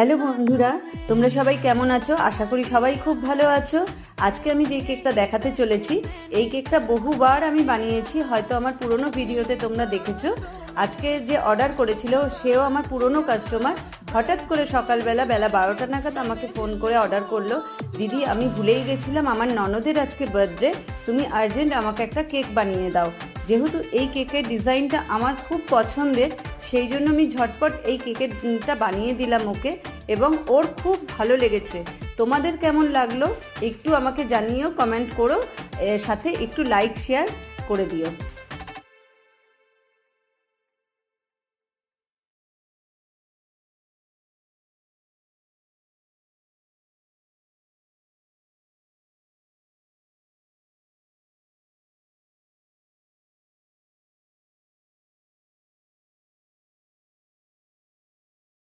Hello বন্ধুরা, তোমরা সবাই কেমন আছো? আশা করি সবাই খুব ভালো আছো। আজকে আমি যে কেকটা দেখাতে চলেছি, এই কেকটা বহুবার আমি বানিয়েছি, হয়তো আমার পুরনো ভিডিওতে তোমরা দেখেছো। আজকে যে অর্ডার করেছিল সেও আমার পুরনো কাস্টমার। হঠাৎ করে সকালবেলা বেলা 12টা নাগাদ আমাকে ফোন করে অর্ডার করলো, দিদি আমি ভুলেই গেছিলাম, আমার ননদের আজকে বার্থডে, তুমি আর্জেন্ট আমাকে একটা কেক বানিয়ে দাও। যেহেতু এই কেকের ডিজাইনটা আমার খুব পছন্দের, সেই জন্য আমি ঝটপট এই কেকেরটা বানিয়ে দিলাম ওকে, এবং ওর খুব ভালো লেগেছে। তোমাদের কেমন লাগলো একটু আমাকে জানিও, কমেন্ট করো, সাথে একটু লাইক শেয়ার করে দিও।